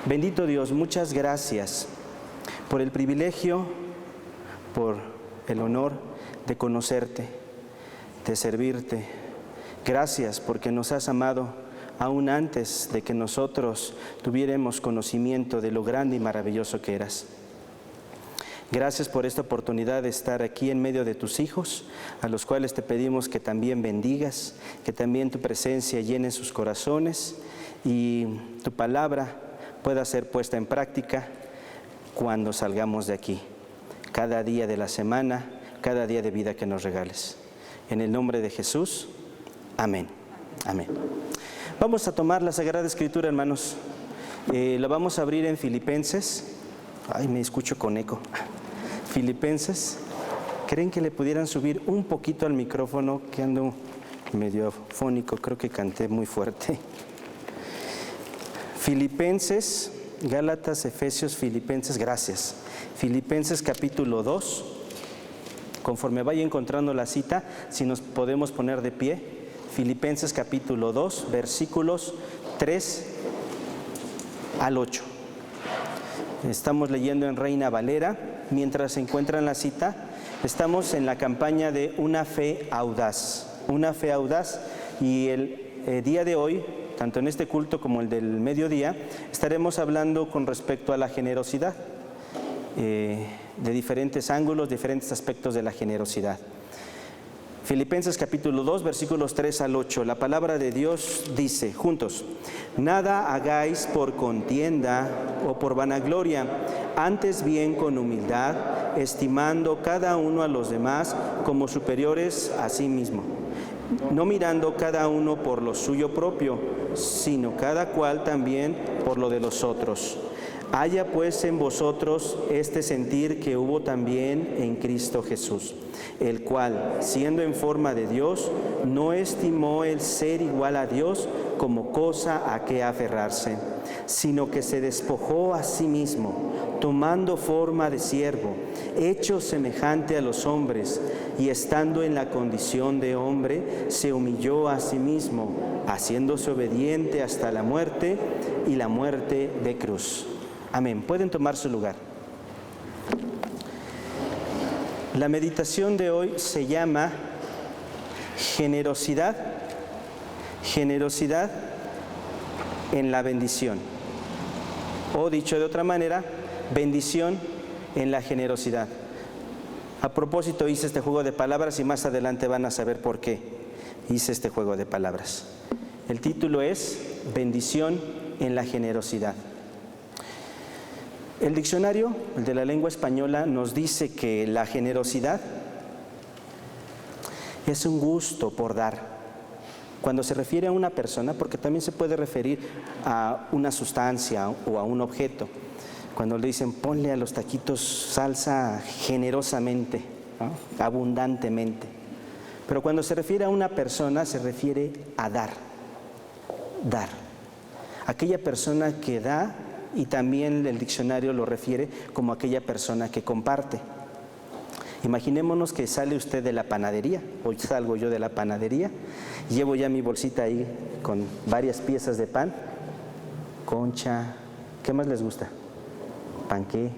Bendito Dios, muchas gracias por el privilegio, por el honor de conocerte, de servirte. Gracias porque nos has amado aún antes de que nosotros tuviéramos conocimiento de lo grande y maravilloso que eras. Gracias por esta oportunidad de estar aquí en medio de tus hijos, a los cuales te pedimos que también bendigas, que también tu presencia llene sus corazones y tu palabra pueda ser puesta en práctica cuando salgamos de aquí, cada día de la semana, cada día de vida que nos regales. En el nombre de Jesús, amén. Amén. Vamos a tomar la Sagrada Escritura, hermanos. La vamos a abrir en Filipenses. Ay, me escucho con eco. Filipenses. ¿Creen que le pudieran subir un poquito al micrófono? Que ando medio afónico, creo que canté muy fuerte. Filipenses, Gálatas, Efesios, Filipenses, gracias. Filipenses capítulo 2. Conforme vaya encontrando la cita, si nos podemos poner de pie. Filipenses capítulo 2, versículos 3 al 8. Estamos leyendo en Reina Valera. Mientras se encuentran la cita, estamos en la campaña de una fe audaz. Una fe audaz, y el día de hoy, tanto en este culto como el del mediodía, estaremos hablando con respecto a la generosidad, de diferentes ángulos, diferentes aspectos de la generosidad. Filipenses capítulo 2, versículos 3 al 8. La palabra de Dios dice, juntos: nada hagáis por contienda o por vanagloria, antes bien con humildad, estimando cada uno a los demás como superiores a sí mismo, no mirando cada uno por lo suyo propio, sino cada cual también por lo de los otros. Haya pues en vosotros este sentir que hubo también en Cristo Jesús, el cual, siendo en forma de Dios, no estimó el ser igual a Dios como cosa a que aferrarse, sino que se despojó a sí mismo, tomando forma de siervo, hecho semejante a los hombres, y estando en la condición de hombre, se humilló a sí mismo, haciéndose obediente hasta la muerte, y la muerte de cruz. Amén. Pueden tomar su lugar. La meditación de hoy se llama generosidad, generosidad en la bendición. O dicho de otra manera, bendición en la generosidad. A propósito, hice este juego de palabras y más adelante van a saber por qué hice este juego de palabras. El título es bendición en la generosidad. El diccionario, el de la lengua española, nos dice que la generosidad es un gusto por dar. Cuando se refiere a una persona, porque también se puede referir a una sustancia o a un objeto. Cuando le dicen, ponle a los taquitos salsa generosamente, ¿no? Abundantemente. Pero cuando se refiere a una persona, se refiere a dar. Dar. Aquella persona que da. Y también el diccionario lo refiere como aquella persona que comparte. Imaginémonos que sale usted de la panadería, hoy salgo yo de la panadería, llevo ya mi bolsita ahí con varias piezas de pan, concha, ¿qué más les gusta? Panqué,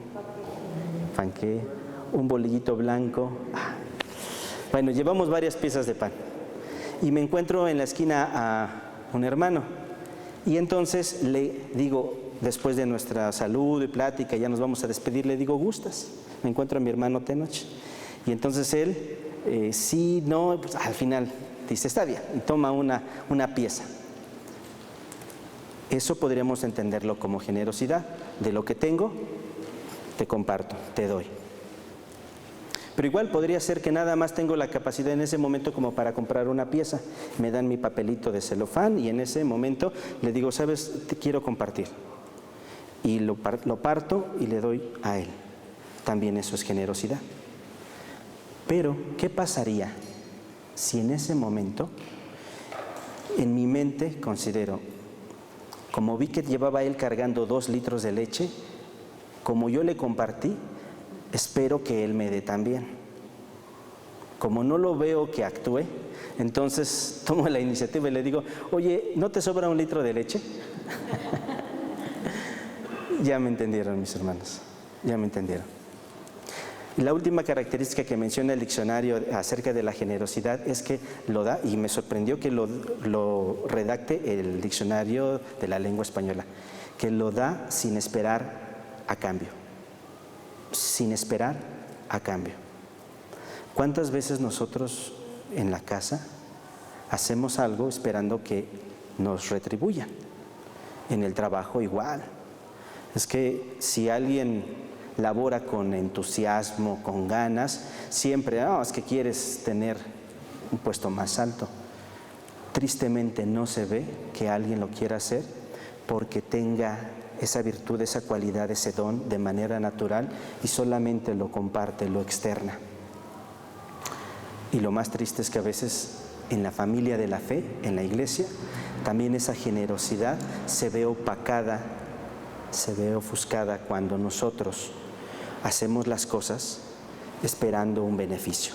un bolillito blanco. Bueno, llevamos varias piezas de pan y me encuentro en la esquina a un hermano y entonces le digo, después de nuestra salud y plática, ya nos vamos a despedir, le digo, ¿gustas? Me encuentro a mi hermano Tenoch. Y entonces él, sí, no, pues al final dice, está bien, y toma una pieza. Eso podríamos entenderlo como generosidad. De lo que tengo, te comparto, te doy. Pero igual podría ser que nada más tengo la capacidad en ese momento como para comprar una pieza. Me dan mi papelito de celofán y en ese momento le digo, ¿sabes? Te quiero compartir. Y lo parto y le doy a él. También eso es generosidad. Pero, ¿qué pasaría si en ese momento, en mi mente considero, como vi que llevaba él cargando 2 litros de leche, como yo le compartí, espero que él me dé también. Como no lo veo que actúe, entonces tomo la iniciativa y le digo, oye, ¿no te sobra 1 litro de leche? Ya me entendieron, mis hermanos, ya me entendieron. Y la última característica que menciona el diccionario acerca de la generosidad es que lo da, y me sorprendió que lo redacte el diccionario de la lengua española, que lo da sin esperar a cambio. Sin esperar a cambio. ¿Cuántas veces nosotros en la casa hacemos algo esperando que nos retribuyan? En el trabajo igual. Es que si alguien labora con entusiasmo, con ganas, siempre, es que quieres tener un puesto más alto. Tristemente no se ve que alguien lo quiera hacer porque tenga esa virtud, esa cualidad, ese don de manera natural y solamente lo comparte, lo externa. Y lo más triste es que a veces en la familia de la fe, en la iglesia, también esa generosidad se ve opacada, se ve ofuscada cuando nosotros hacemos las cosas esperando un beneficio.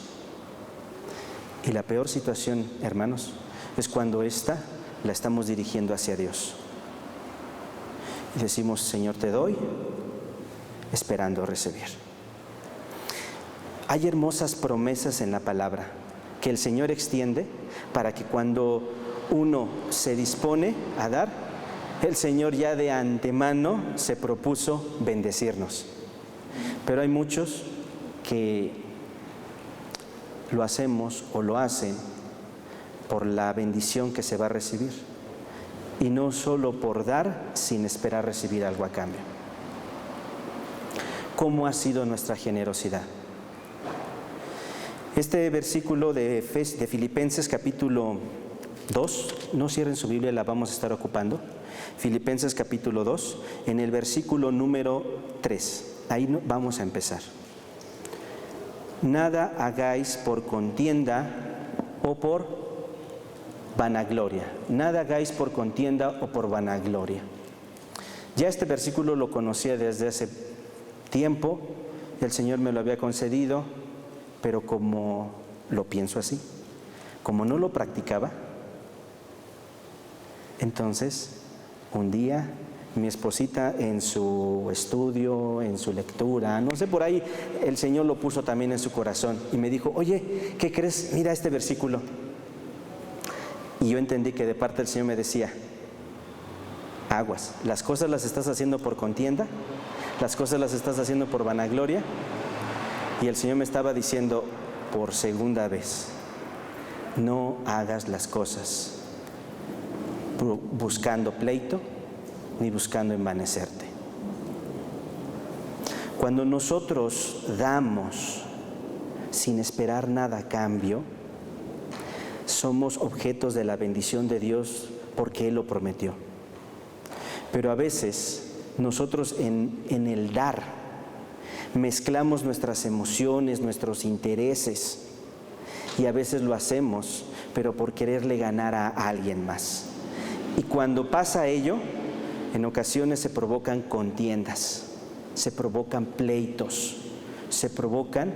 Y la peor situación, hermanos, es cuando la estamos dirigiendo hacia Dios. Y decimos, Señor, te doy, esperando recibir. Hay hermosas promesas en la palabra que el Señor extiende para que cuando uno se dispone a dar, el Señor ya de antemano se propuso bendecirnos. Pero hay muchos que lo hacemos o lo hacen por la bendición que se va a recibir y no solo por dar sin esperar recibir algo a cambio. ¿Cómo ha sido nuestra generosidad? Este versículo de Filipenses capítulo 2, no cierren su Biblia, la vamos a estar ocupando. Filipenses capítulo 2, en el versículo número 3. Ahí vamos a empezar. Nada hagáis por contienda o por vanagloria. Nada hagáis por contienda o por vanagloria. Ya este versículo lo conocía desde hace tiempo. El Señor me lo había concedido, pero como lo pienso así, como no lo practicaba, entonces un día mi esposita en su estudio, en su lectura, no sé, por ahí el Señor lo puso también en su corazón y me dijo, oye, ¿qué crees? Mira este versículo. Y yo entendí que de parte del Señor me decía, aguas, las cosas las estás haciendo por contienda, las cosas las estás haciendo por vanagloria. Y el Señor me estaba diciendo por segunda vez, no hagas las cosas buscando pleito ni buscando envanecerte. Cuando nosotros damos sin esperar nada a cambio, somos objetos de la bendición de Dios porque Él lo prometió. Pero a veces nosotros en el dar mezclamos nuestras emociones, nuestros intereses, y a veces lo hacemos, pero por quererle ganar a alguien más. Y cuando pasa ello, en ocasiones se provocan contiendas, se provocan pleitos, se provocan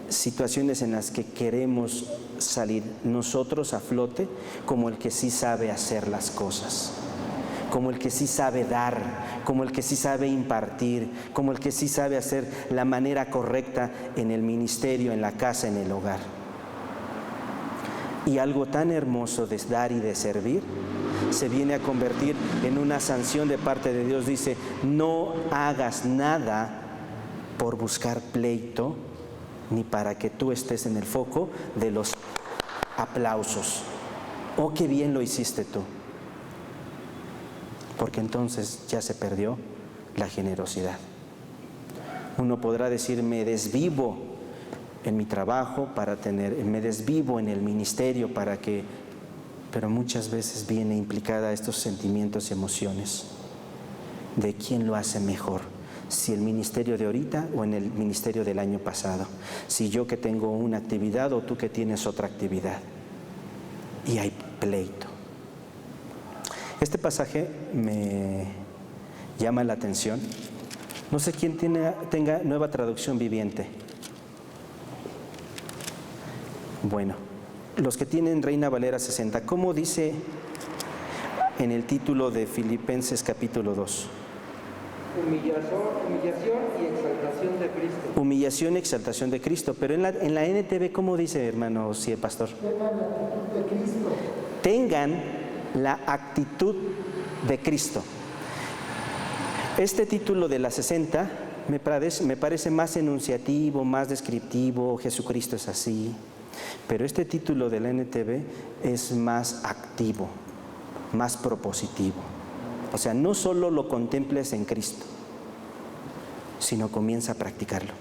situaciones en las que queremos salir nosotros a flote como el que sí sabe hacer las cosas, como el que sí sabe dar, como el que sí sabe impartir, como el que sí sabe hacer la manera correcta en el ministerio, en la casa, en el hogar. Y algo tan hermoso de dar y de servir se viene a convertir en una sanción de parte de Dios. Dice, no hagas nada por buscar pleito, ni para que tú estés en el foco de los aplausos. Oh, qué bien lo hiciste tú. Porque entonces ya se perdió la generosidad. Uno podrá decir, me desvivo en mi trabajo me desvivo en el ministerio para que, pero muchas veces viene implicada estos sentimientos y emociones de quién lo hace mejor, si el ministerio de ahorita o en el ministerio del año pasado, si yo que tengo una actividad o tú que tienes otra actividad, y hay pleito. Este pasaje me llama la atención. No sé quién tenga Nueva Traducción Viviente. Bueno, los que tienen Reina Valera 60, ¿cómo dice en el título de Filipenses capítulo 2? Humillación y exaltación de Cristo. Humillación y exaltación de Cristo. Pero en la NTV, ¿cómo dice, hermano, sí, pastor? Tengan la actitud de Cristo. Este título de la 60 me parece más enunciativo, más descriptivo. Jesucristo es así. Pero este título de la NTV es más activo, más propositivo. O sea, no solo lo contemples en Cristo, sino comienza a practicarlo.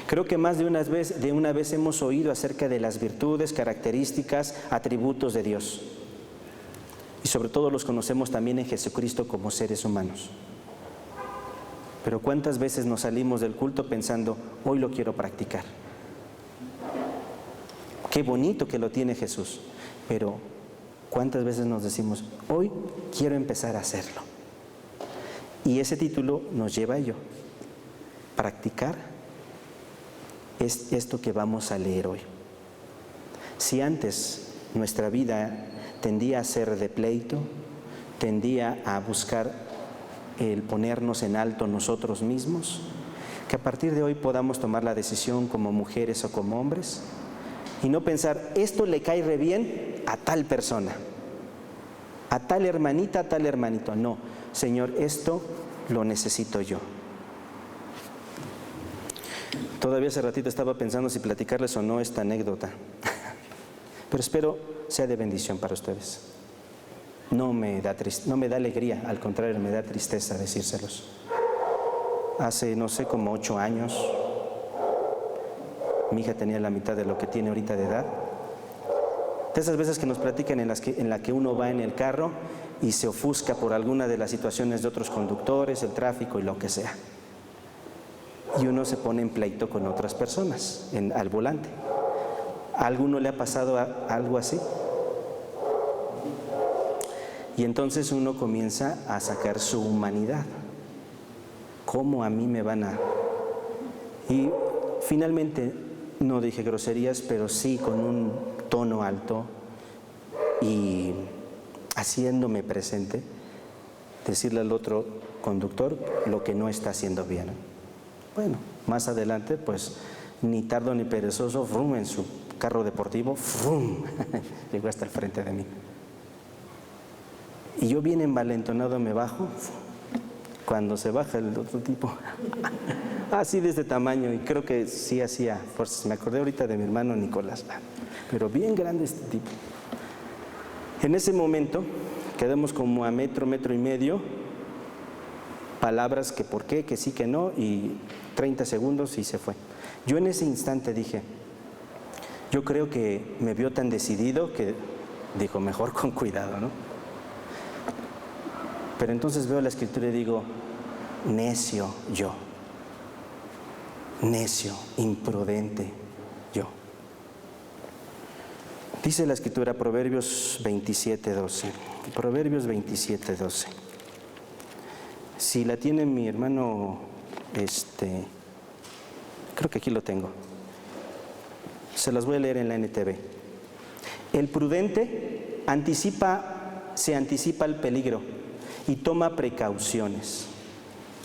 Creo que más de una vez hemos oído acerca de las virtudes, características, atributos de Dios. Y sobre todo los conocemos también en Jesucristo como seres humanos. Pero ¿cuántas veces nos salimos del culto pensando, hoy lo quiero practicar? Qué bonito que lo tiene Jesús, pero ¿cuántas veces nos decimos, hoy quiero empezar a hacerlo? Y ese título nos lleva a ello. Practicar es esto que vamos a leer hoy. Si antes nuestra vida tendía a ser de pleito, tendía a buscar el ponernos en alto nosotros mismos, que a partir de hoy podamos tomar la decisión como mujeres o como hombres y no pensar, esto le cae re bien a tal persona, a tal hermanita, a tal hermanito. No, Señor, esto lo necesito yo. Todavía hace ratito estaba pensando si platicarles o no esta anécdota, pero espero sea de bendición para ustedes. No me da alegría, al contrario, me da tristeza decírselos. Hace, no sé, como 8 años, mi hija tenía la mitad de lo que tiene ahorita de edad. De esas veces que nos platican en la que uno va en el carro y se ofusca por alguna de las situaciones de otros conductores, el tráfico y lo que sea. Y uno se pone en pleito con otras personas al volante. ¿A alguno le ha pasado algo así? Y entonces uno comienza a sacar su humanidad. ¿Cómo a mí me van a...? Y finalmente no dije groserías, pero sí con un tono alto y haciéndome presente, decirle al otro conductor lo que no está haciendo bien. Bueno, más adelante, pues, ni tardo ni perezoso, frum, en su carro deportivo, frum, llegó hasta el frente de mí. Y yo bien envalentonado me bajo, cuando se baja el otro tipo, así de este tamaño, y creo que sí hacía fuerzas. Me acordé ahorita de mi hermano Nicolás, pero bien grande este tipo. En ese momento quedamos como a metro y medio, palabras que por qué, que sí, que no, y 30 segundos y se fue. Yo en ese instante dije, yo creo que me vio tan decidido que dijo, mejor con cuidado, ¿no? Pero entonces veo la escritura y digo, necio yo, necio, imprudente yo. Dice la escritura, Proverbios 27:12, Proverbios 27:12. Si la tiene mi hermano, creo que aquí lo tengo. Se las voy a leer en la NTV. El prudente se anticipa al peligro y toma precauciones.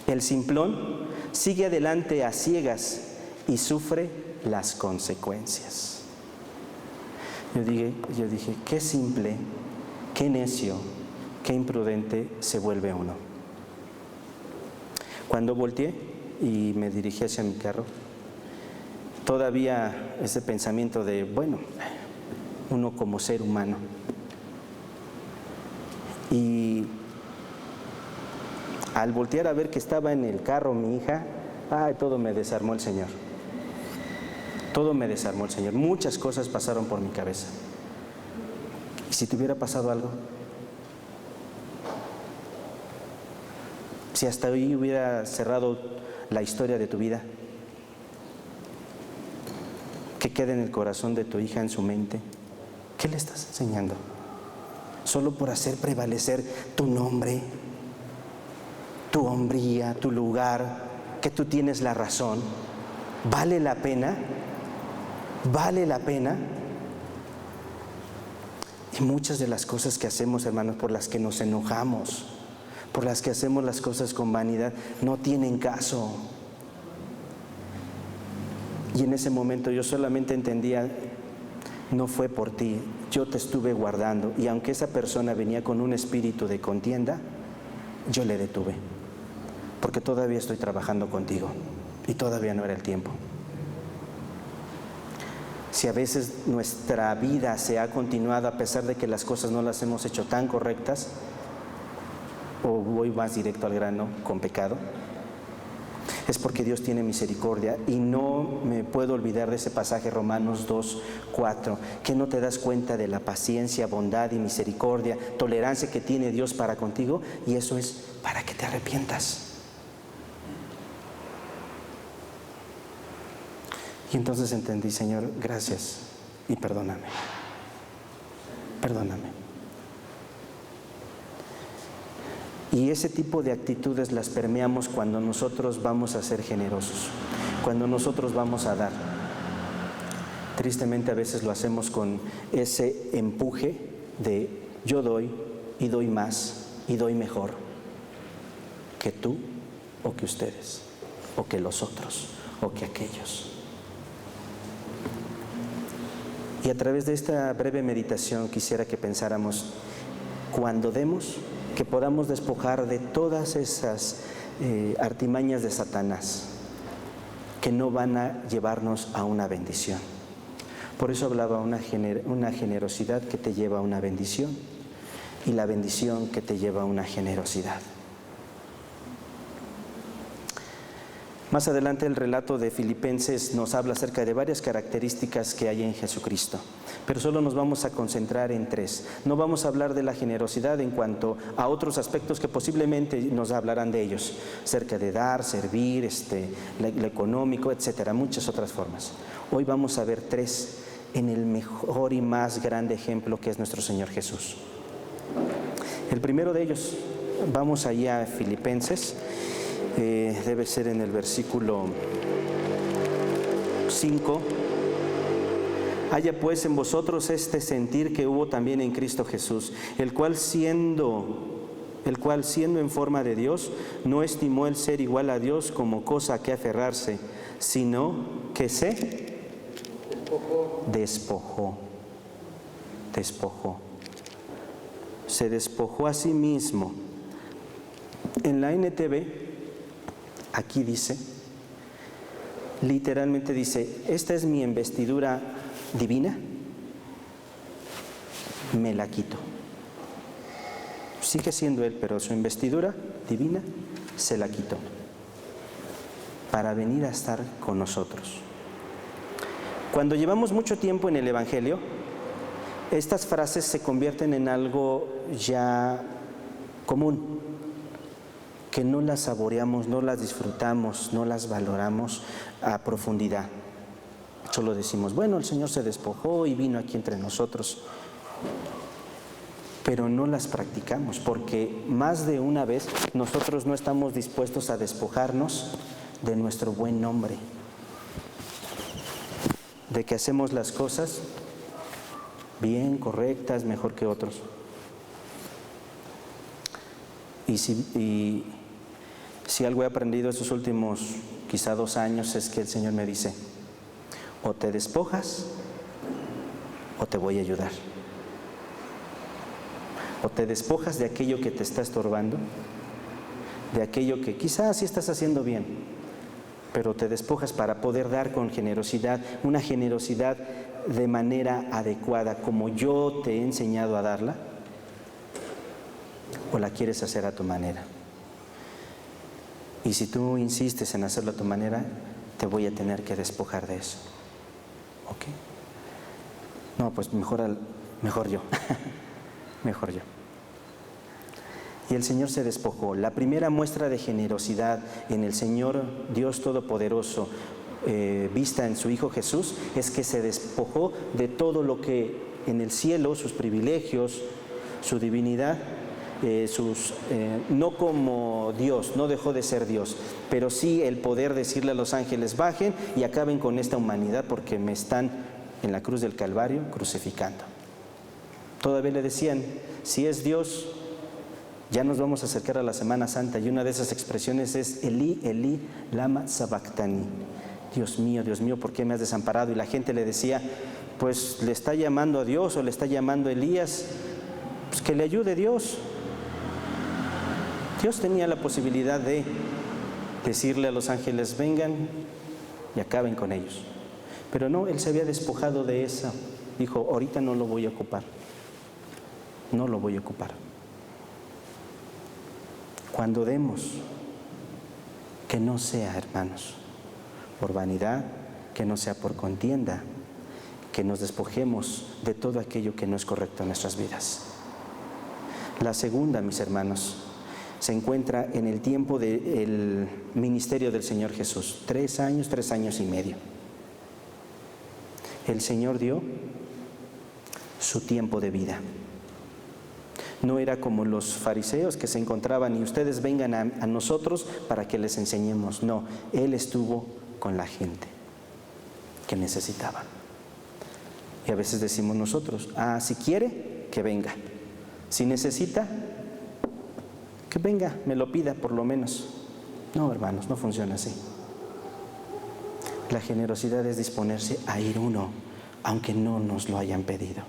El simplón sigue adelante a ciegas y sufre las consecuencias. Yo dije, qué simple, qué necio, qué imprudente se vuelve uno. Cuando volteé y me dirigí hacia mi carro, todavía ese pensamiento de, bueno, uno como ser humano. Y al voltear a ver que estaba en el carro mi hija, todo me desarmó el Señor. Todo me desarmó el Señor. Muchas cosas pasaron por mi cabeza. ¿Y si te hubiera pasado algo? Si hasta hoy hubiera cerrado la historia de tu vida, ¿qué queda en el corazón de tu hija, en su mente? ¿Qué le estás enseñando? Solo por hacer prevalecer tu nombre, tu hombría, tu lugar, que tú tienes la razón. ¿Vale la pena? ¿Vale la pena? Y muchas de las cosas que hacemos, hermanos, por las que nos enojamos, por las que hacemos las cosas con vanidad, no tienen caso. Y en ese momento yo solamente entendía, no fue por ti, yo te estuve guardando. Y aunque esa persona venía con un espíritu de contienda, yo le detuve, porque todavía estoy trabajando contigo y todavía no era el tiempo. Si a veces nuestra vida se ha continuado a pesar de que las cosas no las hemos hecho tan correctas, o voy más directo al grano, con pecado, es porque Dios tiene misericordia. Y no me puedo olvidar de ese pasaje, Romanos 2:4, que no te das cuenta de la paciencia, bondad y misericordia, tolerancia que tiene Dios para contigo, y eso es para que te arrepientas. Y entonces entendí, Señor, gracias y perdóname. Perdóname. Y ese tipo de actitudes las permeamos cuando nosotros vamos a ser generosos, cuando nosotros vamos a dar. Tristemente a veces lo hacemos con ese empuje de yo doy y doy más y doy mejor que tú o que ustedes o que los otros o que aquellos. Y a través de esta breve meditación quisiera que pensáramos, cuando demos, que podamos despojar de todas esas artimañas de Satanás que no van a llevarnos a una bendición. Por eso hablaba una generosidad que te lleva a una bendición y la bendición que te lleva a una generosidad. Más adelante el relato de Filipenses nos habla acerca de varias características que hay en Jesucristo, pero solo nos vamos a concentrar en 3. No vamos a hablar de la generosidad en cuanto a otros aspectos que posiblemente nos hablarán de ellos, acerca de dar, servir, lo económico, etcétera, muchas otras formas. Hoy vamos a ver 3 en el mejor y más grande ejemplo que es nuestro Señor Jesús. El primero de ellos, vamos allá a Filipenses. Debe ser en el versículo 5. Haya pues en vosotros este sentir que hubo también en Cristo Jesús, el cual siendo en forma de Dios, no estimó el ser igual a Dios como cosa a que aferrarse, sino que se despojó. Se despojó a sí mismo. En la NTV, aquí dice, literalmente dice, esta es mi investidura divina, me la quito. Sigue siendo él, pero su investidura divina se la quitó para venir a estar con nosotros. Cuando llevamos mucho tiempo en el Evangelio, estas frases se convierten en algo ya común, que no las saboreamos, no las disfrutamos, no las valoramos a profundidad. Solo decimos, bueno, el Señor se despojó y vino aquí entre nosotros, pero no las practicamos, porque más de una vez nosotros no estamos dispuestos a despojarnos de nuestro buen nombre, de que hacemos las cosas bien, correctas, mejor que otros. Y si algo he aprendido estos últimos quizá 2 años es que el Señor me dice, o te despojas o te voy a ayudar. O te despojas de aquello que te está estorbando, de aquello que quizás sí estás haciendo bien, pero te despojas para poder dar con generosidad, una generosidad de manera adecuada, como yo te he enseñado a darla, o la quieres hacer a tu manera. Y si tú insistes en hacerlo a tu manera, te voy a tener que despojar de eso. ¿Ok? No, pues mejor yo. Mejor yo. Y el Señor se despojó. La primera muestra de generosidad en el Señor Dios Todopoderoso, vista en su Hijo Jesús, es que se despojó de todo lo que en el cielo, sus privilegios, su divinidad, no como Dios, no dejó de ser Dios, pero sí el poder decirle a los ángeles, bajen y acaben con esta humanidad porque me están en la cruz del Calvario crucificando. Todavía le decían, si es Dios, Ya nos vamos a acercar a la Semana Santa y una de esas expresiones es Elí, Elí, lama sabactani. Dios mío, ¿por qué me has desamparado? Y la gente le decía, pues le está llamando a Dios o le está llamando a Elías, pues que le ayude Dios. Dios tenía la posibilidad de decirle a los ángeles, vengan y acaben con ellos. Pero no, él se había despojado de eso. Dijo, ahorita no lo voy a ocupar. No lo voy a ocupar. Cuando demos, que no sea, hermanos, por vanidad, que no sea por contienda, que nos despojemos de todo aquello que no es correcto en nuestras vidas. La segunda, mis hermanos, se encuentra en el tiempo del ministerio del Señor Jesús. 3 años y medio. El Señor dio su tiempo de vida. No era como los fariseos que se encontraban y ustedes vengan a nosotros para que les enseñemos. No, Él estuvo con la gente que necesitaba. Y a veces decimos nosotros, si quiere, que venga. Si necesita, que venga, me lo pida por lo menos. No, hermanos, no funciona así. La generosidad es disponerse a ir uno, aunque no nos lo hayan pedido.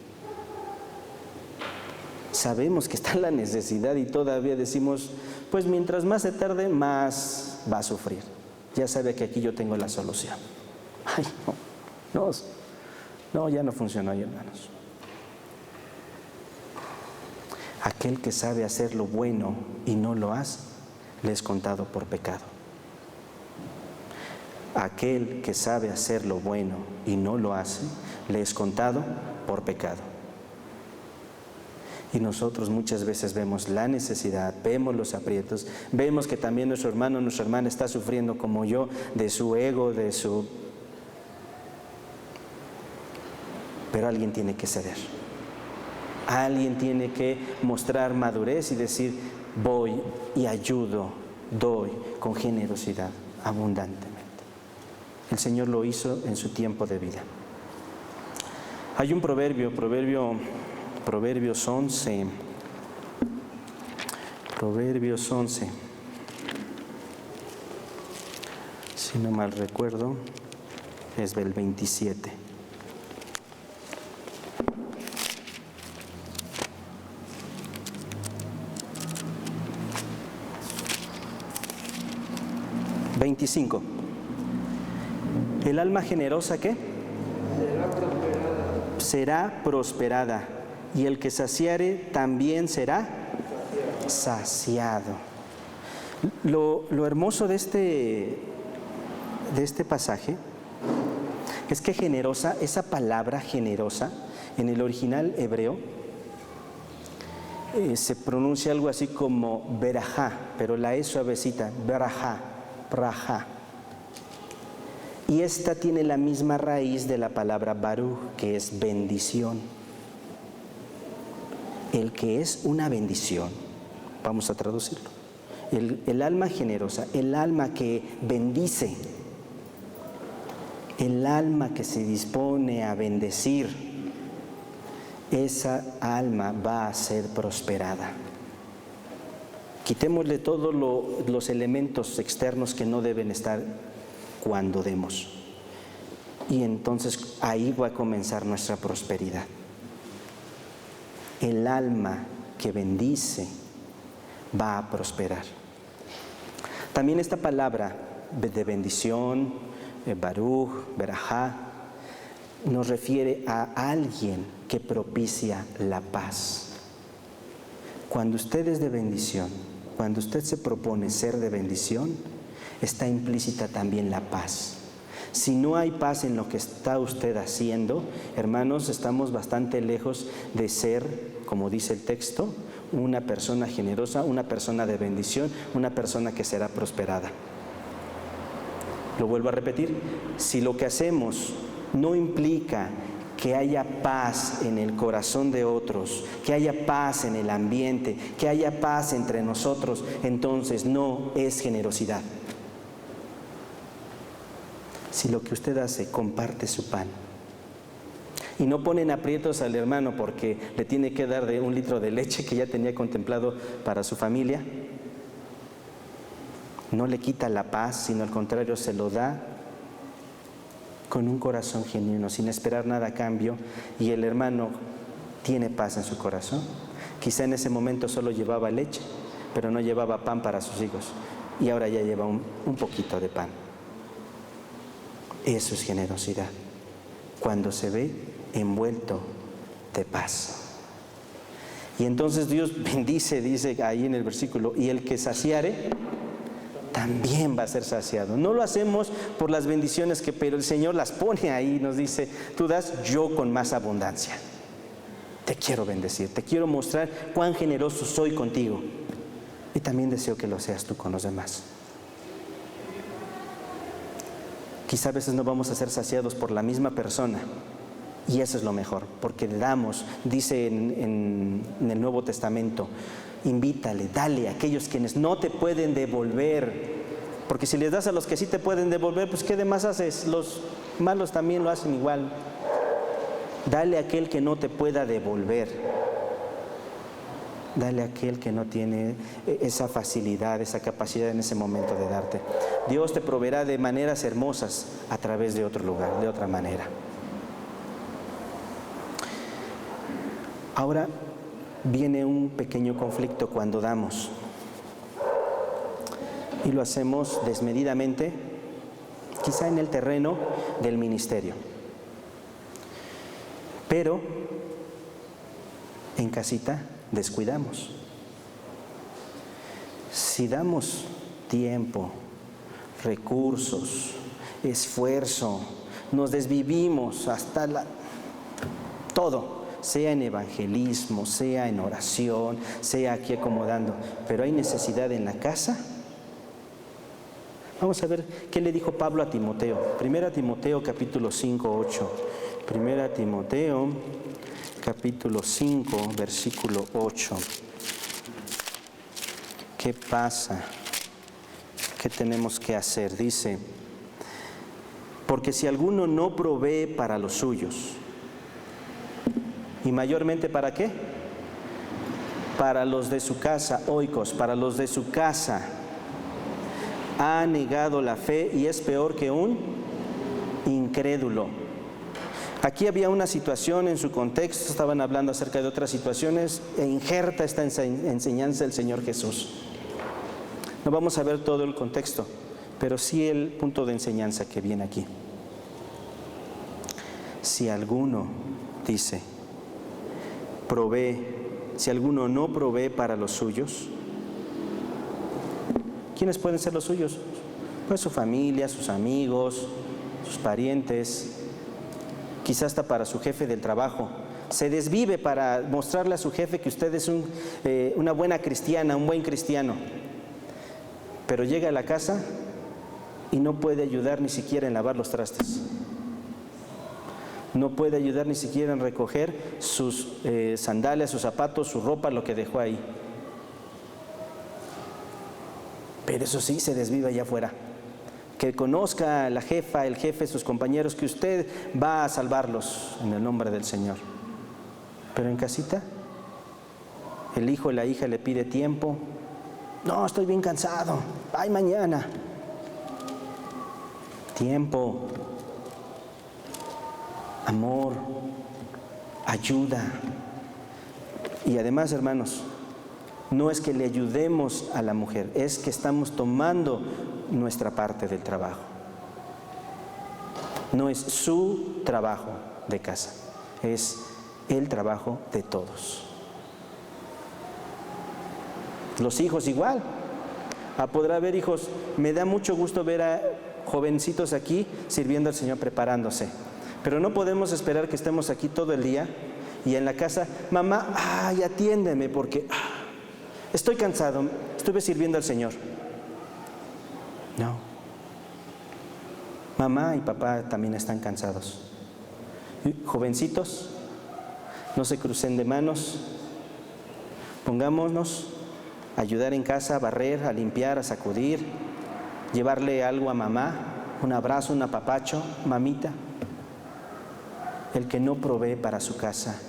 Sabemos que está la necesidad y todavía decimos, pues mientras más se tarde, más va a sufrir. Ya sabe que aquí yo tengo la solución. Ay, no, ya no funciona ahí, hermanos. Aquel que sabe hacer lo bueno y no lo hace, le es contado por pecado. Aquel que sabe hacer lo bueno y no lo hace, le es contado por pecado. Y nosotros muchas veces vemos la necesidad, vemos los aprietos, vemos que también nuestro hermano, nuestra hermana está sufriendo como yo, de su ego, Pero alguien tiene que ceder. Alguien tiene que mostrar madurez y decir, voy y ayudo, doy con generosidad, abundantemente. El Señor lo hizo en su tiempo de vida. Hay un Proverbios 11. Proverbios 11. Si no mal recuerdo, es del 27. El alma generosa, ¿qué? Será prosperada. Y el que saciare también será saciado. Lo hermoso de este pasaje es que generosa, esa palabra generosa, en el original hebreo, se pronuncia algo así como berajá, pero la E suavecita, berajá, brajá. Y esta tiene la misma raíz de la palabra baruch, que es bendición. El que es una bendición, vamos a traducirlo. El alma generosa, el alma que bendice, el alma que se dispone a bendecir, esa alma va a ser prosperada. Quitémosle todos los elementos externos que no deben estar cuando demos. Y entonces ahí va a comenzar nuestra prosperidad. El alma que bendice va a prosperar. También esta palabra de bendición, baruch, berajá, nos refiere a alguien que propicia la paz. Cuando usted es de bendición, cuando usted se propone ser de bendición, está implícita también la paz. Si no hay paz en lo que está usted haciendo, hermanos, estamos bastante lejos de ser, como dice el texto, una persona generosa, una persona de bendición, una persona que será prosperada. Lo vuelvo a repetir, si lo que hacemos no implica que haya paz en el corazón de otros, que haya paz en el ambiente, que haya paz entre nosotros, entonces no es generosidad. Si lo que usted hace comparte su pan, Y no ponen aprietos al hermano porque le tiene que dar de 1 litro de leche que ya tenía contemplado para su familia. No le quita la paz, sino al contrario se lo da con un corazón genuino, sin esperar nada a cambio, y el hermano tiene paz en su corazón. Quizá en ese momento solo llevaba leche, pero no llevaba pan para sus hijos, y ahora ya lleva un poquito de pan. Eso es generosidad, cuando se ve envuelto de paz. Y entonces Dios bendice, dice ahí en el versículo, y el que saciare también va a ser saciado. No lo hacemos por las bendiciones pero el Señor las pone ahí, nos dice, tú das, yo con más abundancia. Te quiero bendecir, te quiero mostrar cuán generoso soy contigo. Y también deseo que lo seas tú con los demás. Quizá a veces no vamos a ser saciados por la misma persona. Y eso es lo mejor, porque damos, dice en el Nuevo Testamento, invítale, dale a aquellos quienes no te pueden devolver. Porque si les das a los que sí te pueden devolver, pues ¿qué demás haces? Los malos también lo hacen igual. Dale a aquel que no te pueda devolver. Dale a aquel que no tiene esa facilidad, esa capacidad en ese momento de darte. Dios te proveerá de maneras hermosas a través de otro lugar, de otra manera. Ahora viene un pequeño conflicto cuando damos. Y lo hacemos desmedidamente, quizá en el terreno del ministerio. Pero en casita descuidamos. Si damos tiempo, recursos, esfuerzo, nos desvivimos hasta todo, sea en evangelismo, sea en oración, sea aquí acomodando, pero hay necesidad en la casa. Vamos a ver qué le dijo Pablo a Timoteo. 1 Timoteo capítulo 5, 8. 1 Timoteo capítulo 5, versículo 8. ¿Qué pasa? ¿Qué tenemos que hacer? Dice, porque si alguno no provee para los suyos, ¿y mayormente para qué? Para los de su casa, oikos, para los de su casa, ha negado la fe y es peor que un incrédulo. Aquí había una situación en su contexto, estaban hablando acerca de otras situaciones, e injerta esta enseñanza del Señor Jesús. No vamos a ver todo el contexto, pero sí el punto de enseñanza que viene aquí. Si alguno, dice, provee, si alguno no provee para los suyos, ¿quiénes pueden ser los suyos? Pues su familia, sus amigos, sus parientes, quizás hasta para su jefe del trabajo. Se desvive para mostrarle a su jefe que usted es una buena cristiana, un buen cristiano. Pero llega a la casa y no puede ayudar ni siquiera en lavar los trastes. No puede ayudar ni siquiera en recoger sus sandalias, sus zapatos, su ropa, lo que dejó ahí. Pero eso sí, se desvive allá afuera. Que conozca la jefa, el jefe, sus compañeros, que usted va a salvarlos en el nombre del Señor. Pero en casita, el hijo o la hija le pide tiempo. No, estoy bien cansado. Ay, mañana. Tiempo, amor, ayuda. Y además, hermanos, no es que le ayudemos a la mujer, es que estamos tomando nuestra parte del trabajo. No es su trabajo de casa, es el trabajo de todos. Los hijos igual. Podrá haber hijos, me da mucho gusto ver a jovencitos aquí sirviendo al Señor, preparándose. Pero no podemos esperar que estemos aquí todo el día y en la casa, mamá, atiéndeme porque estoy cansado, estuve sirviendo al Señor. No. Mamá y papá también están cansados. Jovencitos, no se crucen de manos. Pongámonos a ayudar en casa, a barrer, a limpiar, a sacudir, llevarle algo a mamá, un abrazo, un apapacho, mamita. el que no provee para su casa,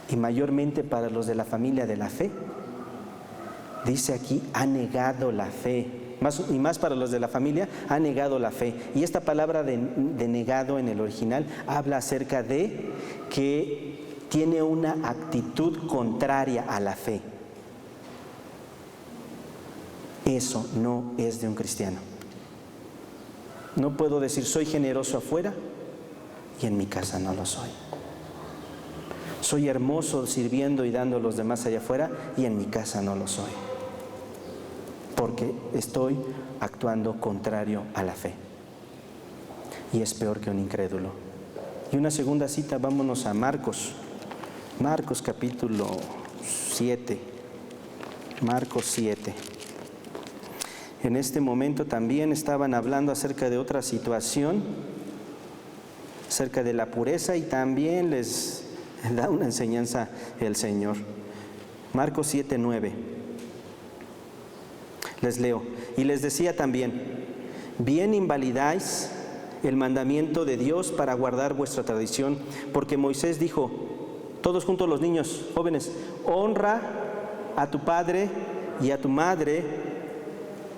y mayormente para los de la familia de la fe. Dice aquí, ha negado la fe. Más para los de la familia, ha negado la fe. Y esta palabra de negado en el original habla acerca de que tiene una actitud contraria a la fe. Eso no es de un cristiano. No puedo decir soy generoso afuera y en mi casa no lo soy. Soy hermoso sirviendo y dando a los demás allá afuera y en mi casa no lo soy. Porque estoy actuando contrario a la fe. Y es peor que un incrédulo. Y una segunda cita, vámonos a Marcos. Marcos capítulo 7. Marcos 7. En este momento también estaban hablando acerca de otra situación, acerca de la pureza, y también les da una enseñanza el Señor. Marcos 7, 9. Les leo. Y les decía también, bien invalidáis el mandamiento de Dios para guardar vuestra tradición, porque Moisés dijo, todos juntos los niños, jóvenes, honra a tu padre y a tu madre.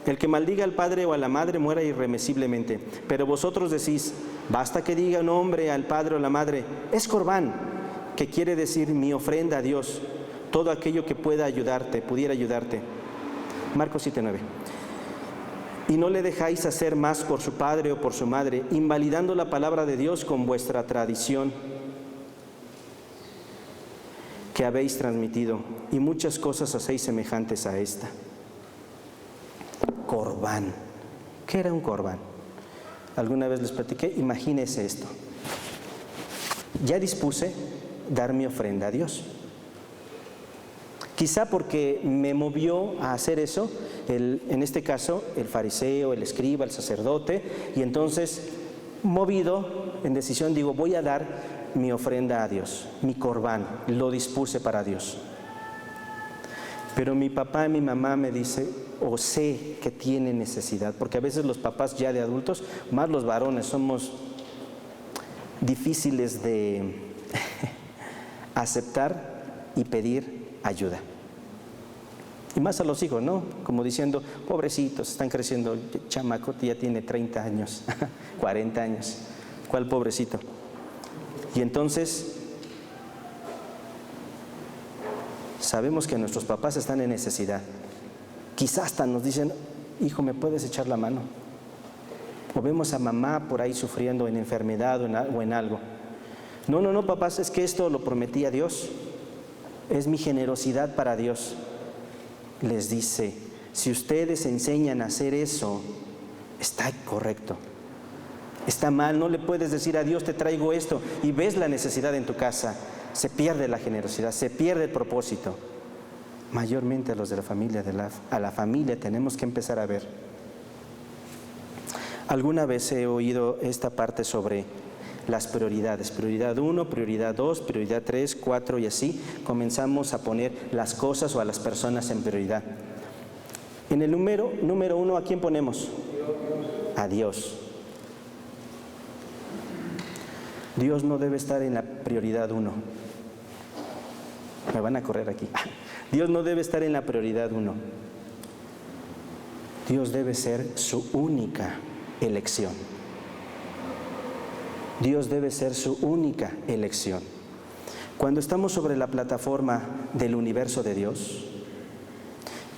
El que maldiga al padre o a la madre muera irremisiblemente. Pero vosotros decís, basta que diga un hombre al padre o a la madre, es corbán, que quiere decir mi ofrenda a Dios, todo aquello que pudiera ayudarte. Marcos 7:9. Y no le dejáis hacer más por su padre o por su madre, invalidando la palabra de Dios con vuestra tradición que habéis transmitido, y muchas cosas hacéis semejantes a esta. Corbán. ¿Qué era un corbán? Alguna vez les platiqué, imagínese esto. Ya dispuse dar mi ofrenda a Dios. Quizá porque me movió a hacer eso, en este caso, el fariseo, el escriba, el sacerdote, y entonces, movido en decisión, digo, voy a dar mi ofrenda a Dios, mi corbán, lo dispuse para Dios. Pero mi papá y mi mamá me dicen, o sé que tiene necesidad, porque a veces los papás ya de adultos, más los varones, somos difíciles de aceptar y pedir ayuda. Y más a los hijos, ¿no? Como diciendo, pobrecitos, están creciendo, el chamaco ya tiene 30 años, 40 años, ¿cuál pobrecito? Y entonces, sabemos que nuestros papás están en necesidad. Quizás hasta nos dicen, hijo, ¿me puedes echar la mano? O vemos a mamá por ahí sufriendo en enfermedad o en algo. No, papás, es que esto lo prometí a Dios. Es mi generosidad para Dios. Les dice, si ustedes enseñan a hacer eso, está correcto. Está mal, no le puedes decir a Dios, te traigo esto, y ves la necesidad en tu casa. Se pierde la generosidad, se pierde el propósito. Mayormente a los de la familia, a la familia tenemos que empezar a ver. Alguna vez he oído esta parte sobre las prioridades, prioridad 1, prioridad 2, prioridad 3, 4 y así comenzamos a poner las cosas o a las personas en prioridad. En el número 1, ¿a quién ponemos? A Dios. Dios no debe estar en la prioridad 1. Me van a correr aquí. Dios no debe estar en la prioridad 1. Dios debe ser su única elección. Dios debe ser su única elección. Cuando estamos sobre la plataforma del universo de Dios,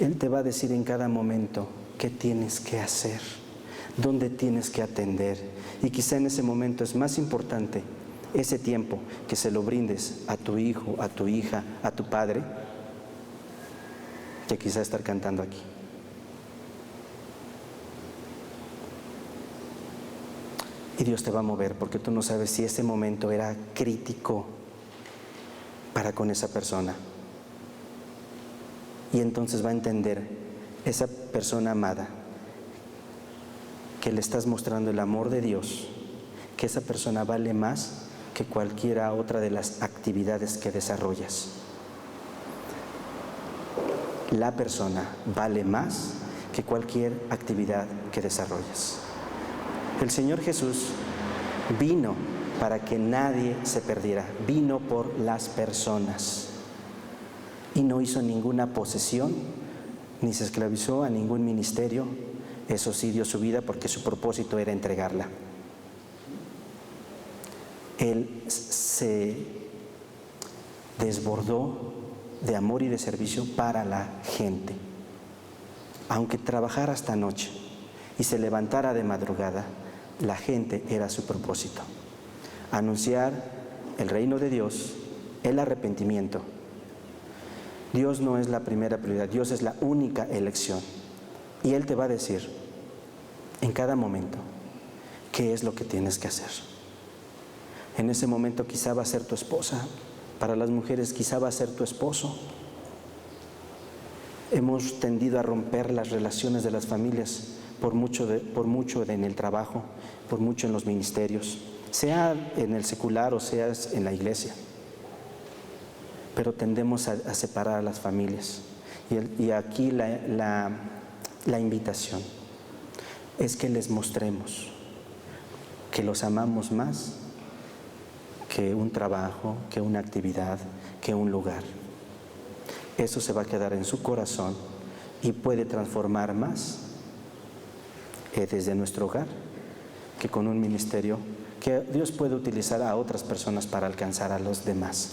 Él te va a decir en cada momento qué tienes que hacer, dónde tienes que atender. Y quizá en ese momento es más importante ese tiempo que se lo brindes a tu hijo, a tu hija, a tu padre, que quizá estar cantando aquí. Y Dios te va a mover porque tú no sabes si ese momento era crítico para con esa persona. Y entonces va a entender esa persona amada que le estás mostrando el amor de Dios, que esa persona vale más que cualquiera otra de las actividades que desarrollas. La persona vale más que cualquier actividad que desarrollas. El Señor Jesús vino para que nadie se perdiera. Vino por las personas y no hizo ninguna posesión, ni se esclavizó a ningún ministerio. Eso sí, dio su vida porque su propósito era entregarla. Él se desbordó de amor y de servicio para la gente. Aunque trabajara hasta noche y se levantara de madrugada, la gente era su propósito. Anunciar el reino de Dios, el arrepentimiento. Dios no es la primera prioridad, Dios es la única elección. Y Él te va a decir en cada momento qué es lo que tienes que hacer. En ese momento quizá va a ser tu esposa, para las mujeres quizá va a ser tu esposo. Hemos tendido a romper las relaciones de las familias por mucho en el trabajo, por mucho en los ministerios, sea en el secular o sea en la iglesia. Pero tendemos a separar a las familias. Y aquí la invitación es que les mostremos que los amamos más que un trabajo, que una actividad, que un lugar. Eso se va a quedar en su corazón y puede transformar más desde nuestro hogar que con un ministerio que Dios puede utilizar a otras personas para alcanzar a los demás.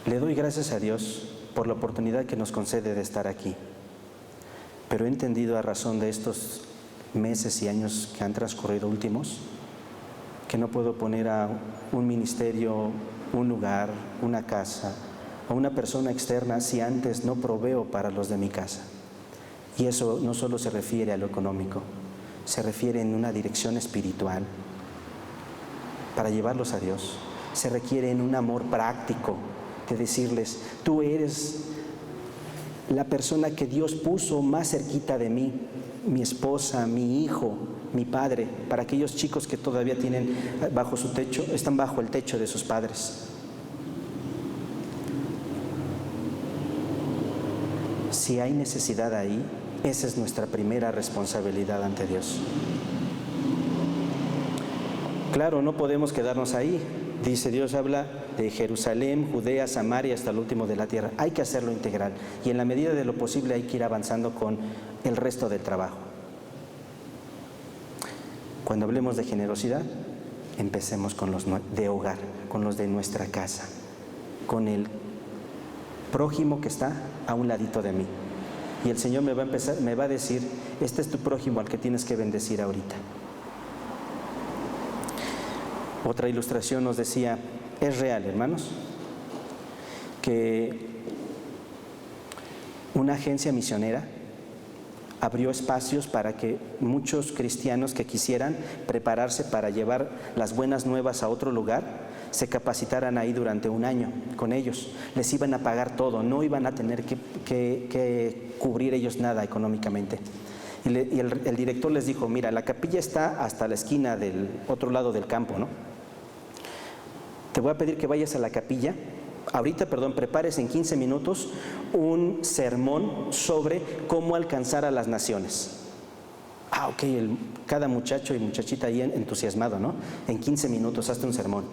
Le doy gracias a Dios por la oportunidad que nos concede de estar aquí, pero he entendido a razón de estos meses y años que han transcurrido últimos, que no puedo poner a un ministerio, un lugar, una casa o una persona externa si antes no proveo para los de mi casa. Y eso no solo se refiere a lo económico, se refiere en una dirección espiritual. Para llevarlos a Dios se requiere en un amor práctico de decirles: tú eres la persona que Dios puso más cerquita de mí, mi esposa, mi hijo, mi padre, para aquellos chicos que todavía tienen bajo su techo, están bajo el techo de sus padres. Si hay necesidad ahí, esa es nuestra primera responsabilidad ante Dios. Claro, no podemos quedarnos ahí. Dice, Dios habla de Jerusalén, Judea, Samaria, hasta el último de la tierra. Hay que hacerlo integral y en la medida de lo posible hay que ir avanzando con el resto del trabajo. Cuando hablemos de generosidad, empecemos con los de hogar, con los de nuestra casa, con el prójimo que está a un ladito de mí. Y el Señor me va a decir: este es tu prójimo al que tienes que bendecir ahorita. Otra ilustración nos decía, es real, hermanos, que una agencia misionera abrió espacios para que muchos cristianos que quisieran prepararse para llevar las buenas nuevas a otro lugar, se capacitaran ahí durante un año con ellos. Les iban a pagar todo, no iban a tener que cubrir ellos nada económicamente. Y el director les dijo: mira, la capilla está hasta la esquina del otro lado del campo, ¿no? Te voy a pedir que vayas a la capilla. Ahorita, prepares en 15 minutos un sermón sobre cómo alcanzar a las naciones. Ok, cada muchacho y muchachita ahí entusiasmado, ¿no? En 15 minutos hazte un sermón.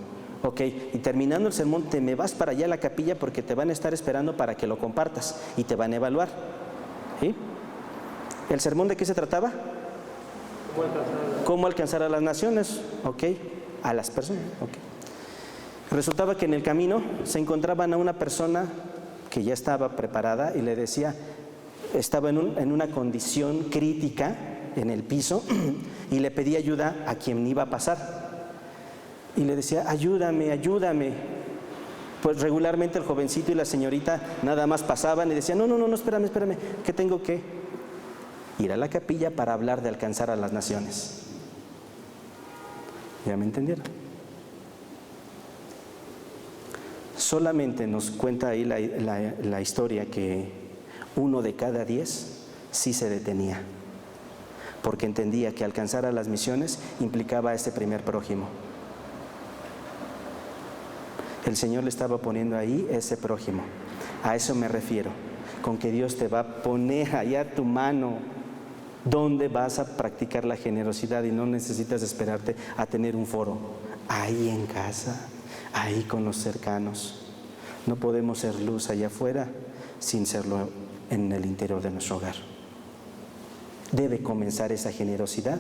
Ok, y terminando el sermón te me vas para allá a la capilla porque te van a estar esperando para que lo compartas y te van a evaluar. ¿Sí? ¿El sermón de qué se trataba? ¿Cómo alcanzar a las naciones? Ok, a las personas. Ok. Resultaba que en el camino se encontraban a una persona que ya estaba preparada y le decía, estaba en una condición crítica en el piso y le pedía ayuda a quien iba a pasar. Y le decía: ayúdame, ayúdame. Pues regularmente el jovencito y la señorita nada más pasaban y decían: no, espérame, que tengo que ir a la capilla para hablar de alcanzar a las naciones. ¿Ya me entendieron? Solamente nos cuenta ahí la historia que 1 de cada 10 sí se detenía, porque entendía que alcanzar a las misiones implicaba a ese primer prójimo. El Señor le estaba poniendo ahí ese prójimo. A eso me refiero, con que Dios te va a poner allá tu mano ¿Dónde vas a practicar la generosidad y no necesitas esperarte a tener un foro? Ahí en casa, ahí con los cercanos. No podemos ser luz allá afuera sin serlo en el interior de nuestro hogar. Debe comenzar esa generosidad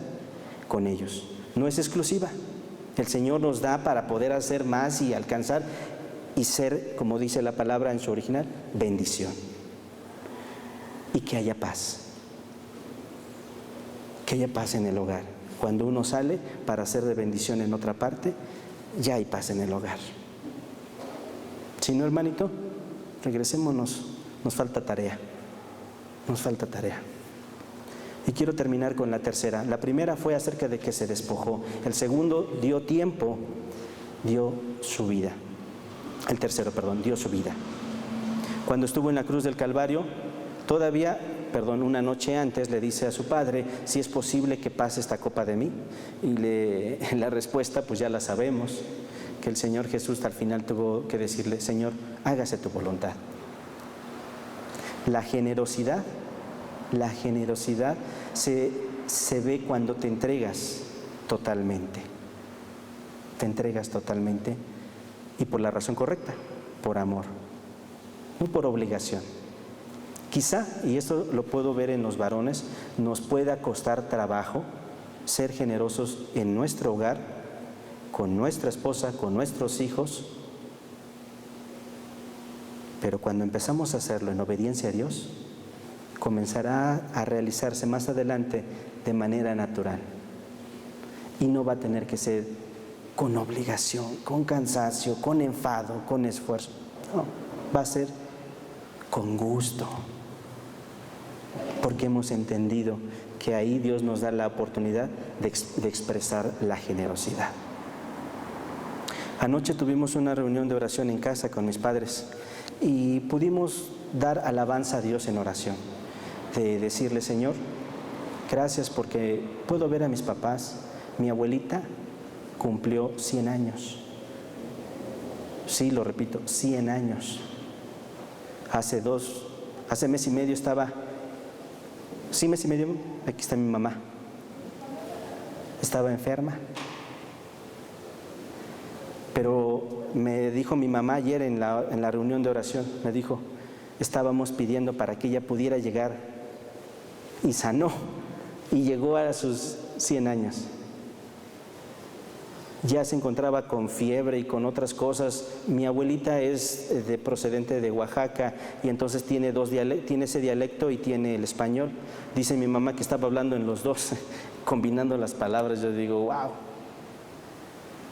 con ellos. No es exclusiva. El Señor nos da para poder hacer más y alcanzar y ser, como dice la palabra en su original, bendición. Y que haya paz. Que haya paz en el hogar. Cuando uno sale para ser de bendición en otra parte, ya hay paz en el hogar. Si no, hermanito, regresémonos. Nos falta tarea. Nos falta tarea. Y quiero terminar con la tercera. La primera fue acerca de que se despojó. El segundo dio tiempo, dio su vida. El tercero, dio su vida. Cuando estuvo en la cruz del Calvario, una noche antes le dice a su padre, si es posible que pase esta copa de mí. Y la respuesta, pues ya la sabemos, que el Señor Jesús al final tuvo que decirle, Señor, hágase tu voluntad. La generosidad se ve cuando te entregas totalmente. Te entregas totalmente y por la razón correcta, por amor, no por obligación. Quizá, y esto lo puedo ver en los varones, nos pueda costar trabajo ser generosos en nuestro hogar, con nuestra esposa, con nuestros hijos, pero cuando empezamos a hacerlo en obediencia a Dios, comenzará a realizarse más adelante de manera natural. Y no va a tener que ser con obligación, con cansancio, con enfado, con esfuerzo. No, va a ser con gusto. Porque hemos entendido que ahí Dios nos da la oportunidad de expresar la generosidad. Anoche tuvimos una reunión de oración en casa con mis padres y pudimos dar alabanza a Dios en oración. De decirle, Señor, gracias porque puedo ver a mis papás. Mi abuelita cumplió 100 años. Sí, lo repito, 100 años. Hace mes y medio estaba, mes y medio, aquí está mi mamá. Estaba enferma. Pero me dijo mi mamá ayer en la reunión de oración, me dijo, estábamos pidiendo para que ella pudiera llegar. Y sanó, y llegó a sus 100 años. Ya se encontraba con fiebre y con otras cosas. Mi abuelita es procedente de Oaxaca y entonces tiene ese dialecto y tiene el español. Dice mi mamá que estaba hablando en los dos, combinando las palabras. Yo digo, wow.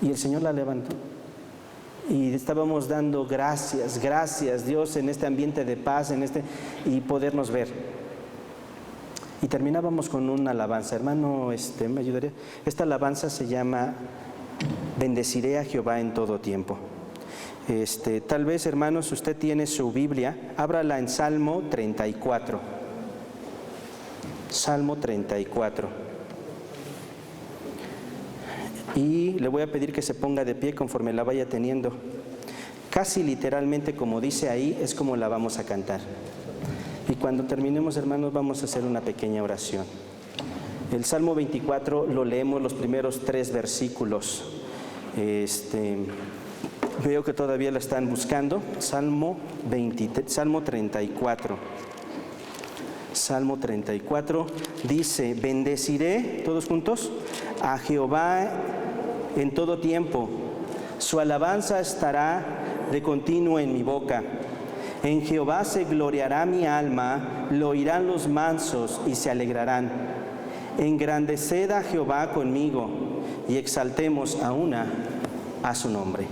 Y el Señor la levantó. Y estábamos dando gracias Dios en este ambiente de paz, y podernos ver. Y terminábamos con una alabanza. Hermano, ¿me ayudaría? Esta alabanza se llama Bendeciré a Jehová en todo tiempo. Tal vez, hermanos, usted tiene su Biblia, ábrala en Salmo 34. Salmo 34. Y le voy a pedir que se ponga de pie conforme la vaya teniendo. Casi literalmente, como dice ahí, es como la vamos a cantar. Y cuando terminemos, hermanos, vamos a hacer una pequeña oración. El Salmo 24 lo leemos los primeros 3 versículos. Veo que todavía la están buscando. Salmo 34. Salmo 34 dice, bendeciré, todos juntos, a Jehová en todo tiempo. Su alabanza estará de continuo en mi boca. En Jehová se gloriará mi alma, lo oirán los mansos y se alegrarán. Engrandeced a Jehová conmigo y exaltemos a su nombre.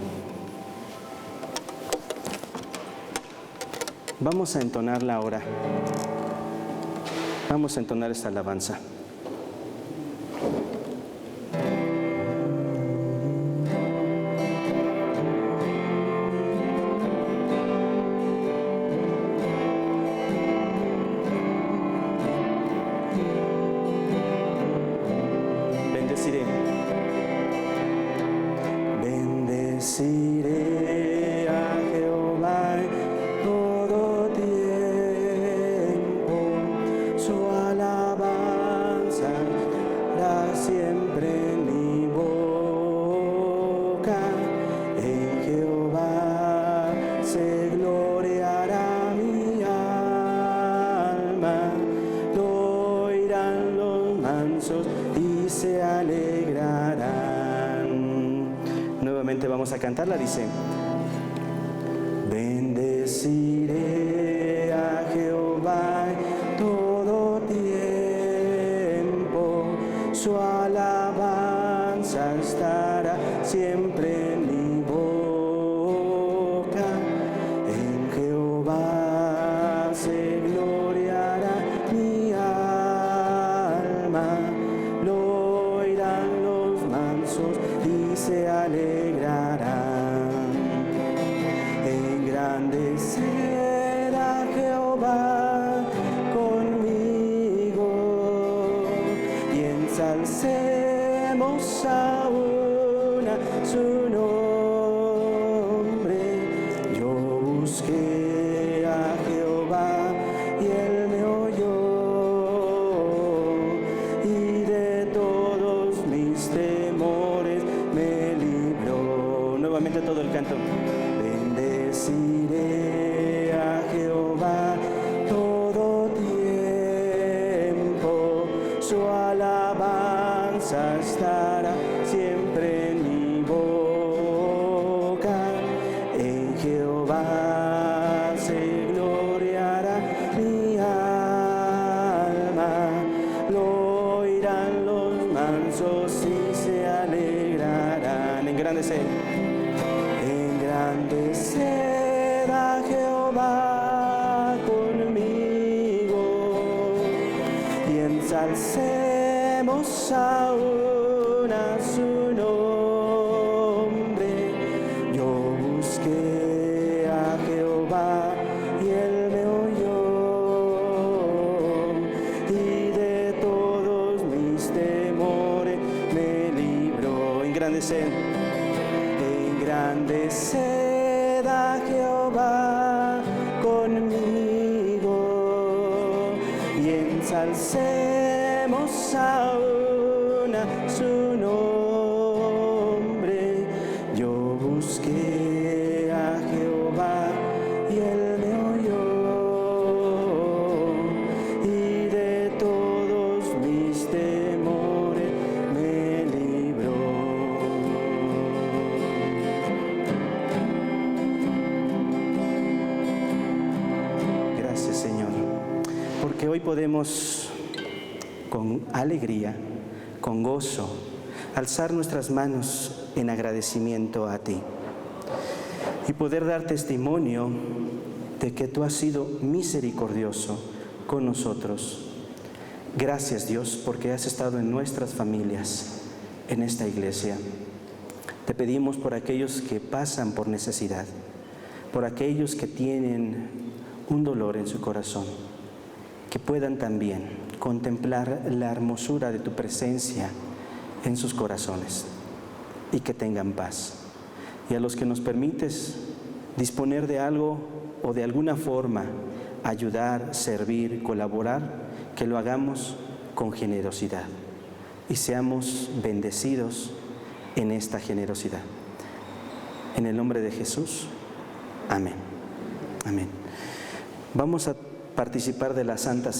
Vamos a entonarla ahora. Vamos a entonar esta alabanza. Bendeciré a Jehová en todo tiempo, su alabanza vamos a cantarla, dice: bendeciré a Jehová en todo tiempo, su alabanza estará siempre en mi boca. En Jehová se gloriará mi alma, lo oirán los mansos y se alegrarán. Engrandecer a Jehová conmigo y ensalcemos aún a su nombre. Yo busqué a Jehová y él me oyó, y de todos mis temores me libró. Nuevamente todo el canto. Bendeciré a Jehová todo tiempo, su alabanza estará siempre en mi boca. En Jehová se gloriará mi alma, lo oirán los mansos y se alegrarán. Engrandecer. Engrandecer a Jehová conmigo y ensalcemos aún a su nombre. Yo busqué a Jehová y él me oyó, y de todos mis temores me libró. Engrandecer. Engrandeced a Jehová conmigo y ensalcemos aún a su nombre. Yo busqué a Jehová y él me oyó, y de todos mis temores me libró. Señor, porque hoy podemos con alegría, con gozo, alzar nuestras manos en agradecimiento a ti y poder dar testimonio de que tú has sido misericordioso con nosotros. Gracias, Dios, porque has estado en nuestras familias, en esta iglesia. Te pedimos por aquellos que pasan por necesidad, por aquellos que tienen un dolor en su corazón, que puedan también contemplar la hermosura de tu presencia en sus corazones y que tengan paz. Y a los que nos permites disponer de algo o de alguna forma ayudar, servir, colaborar, que lo hagamos con generosidad y seamos bendecidos en esta generosidad. En el nombre de Jesús, amén. Amén. Vamos a participar de la Santa Cena.